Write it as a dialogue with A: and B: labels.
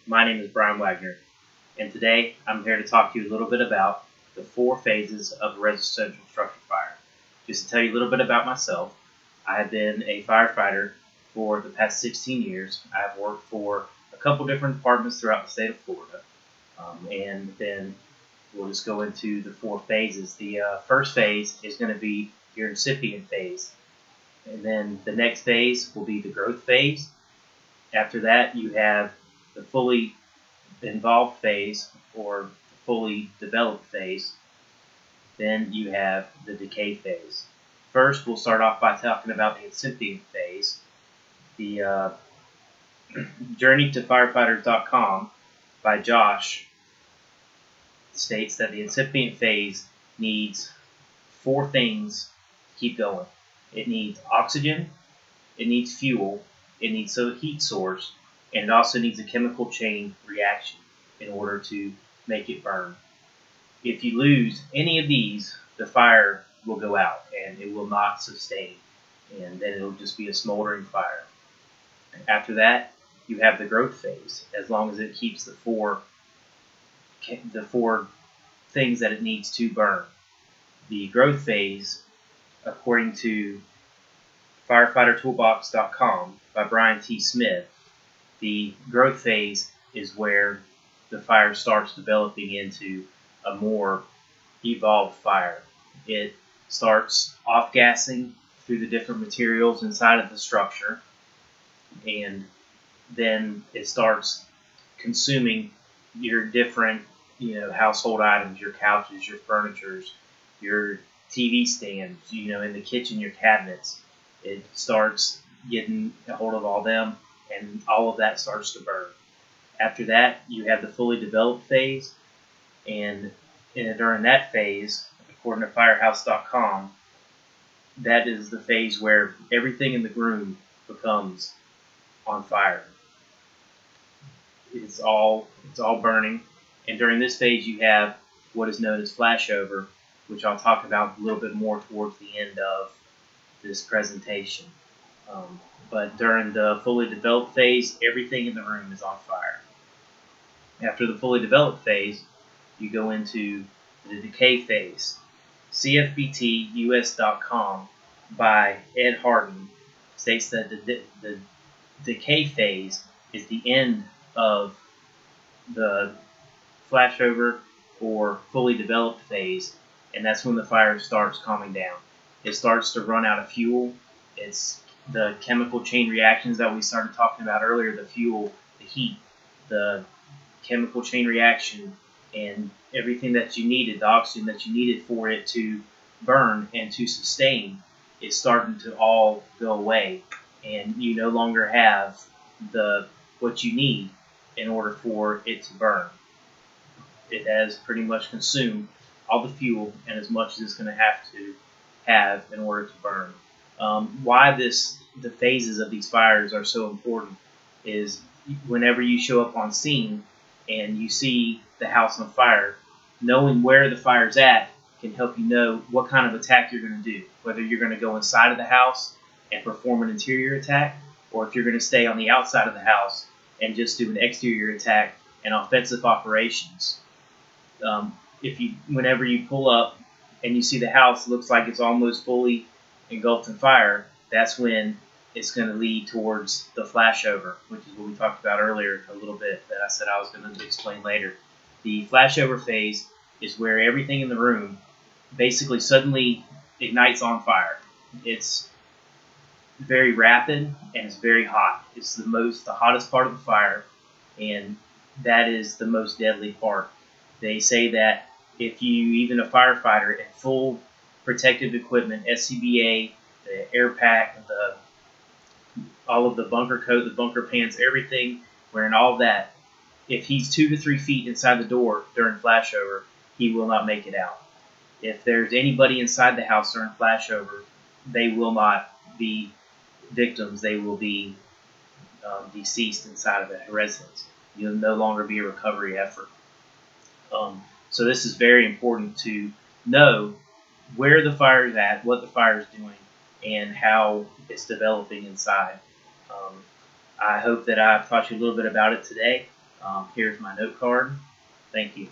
A: My name is Brian Wagner, and today I'm here to talk to you a little bit about the 4 phases of a residential structure fire. Just to tell you a little bit about myself, I have been a firefighter for the past 16 years. I've worked for a couple different departments throughout the state of Florida, and then we'll just go into the 4 phases. The first phase is going to be your incipient phase, and then the next phase will be the growth phase. After that, you have the fully involved phase or fully developed phase. Then you have the decay phase. First, we'll start off by talking about the incipient phase. The Journey to Firefighters.com by Josh states that the incipient phase needs 4 things to keep going. It needs oxygen, it needs fuel, it needs a heat source, and it also needs a chemical chain reaction in order to make it burn. If you lose any of these, the fire will go out and it will not sustain, and then it'll just be a smoldering fire. After that, you have the growth phase, as long as it keeps the four things that it needs to burn. The growth phase, according to firefightertoolbox.com by Brian T. Smith, the growth phase is where the fire starts developing into a more evolved fire. It starts off-gassing through the different materials inside of the structure, and then it starts consuming your different household items, your couches, your furnitures, your TV stands, in the kitchen, your cabinets. It starts getting a hold of all them, and all of that starts to burn. After that, you have the fully developed phase, and during that phase, according to firehouse.com, that is the phase where everything in the room becomes on fire. It's all burning, and during this phase you have what is known as flashover, which I'll talk about a little bit more towards the end of this presentation. But during the fully developed phase, everything in the room is on fire. After the fully developed phase, you go into the decay phase. CFBTUS.com by Ed Harden states that the decay phase is the end of the flashover or fully developed phase, and that's when the fire starts calming down. It starts to run out of fuel. It's the chemical chain reactions that we started talking about earlier, the fuel, the heat, the chemical chain reaction, and everything that you needed, the oxygen that you needed for it to burn and to sustain, is starting to all go away, and you no longer have what you need in order for it to burn. It has pretty much consumed all the fuel and as much as it's going to have in order to burn. Why the phases of these fires are so important is whenever you show up on scene and you see the house on fire, knowing where the fire's at can help you know what kind of attack you're going to do, whether you're going to go inside of the house and perform an interior attack, or if you're going to stay on the outside of the house and just do an exterior attack and offensive operations. Whenever you pull up and you see the house looks like it's almost fully engulfed in fire, that's when it's going to lead towards the flashover, which is what we talked about earlier a little bit that I said I was going to explain later. The flashover phase is where everything in the room basically suddenly ignites on fire. It's very rapid and it's very hot. It's the hottest part of the fire, and that is the most deadly part. They say that if even a firefighter in full protective equipment, SCBA, the air pack, all of the bunker coat, the bunker pants, everything, wearing all that, if he's 2 to 3 feet inside the door during flashover, he will not make it out. If there's anybody inside the house during flashover, they will not be victims. They will be deceased inside of that residence. You'll no longer be a recovery effort. So this is very important to know where the fire is at, what the fire is doing, and how it's developing inside. I hope that I've taught you a little bit about it today. Here's my note card. Thank you.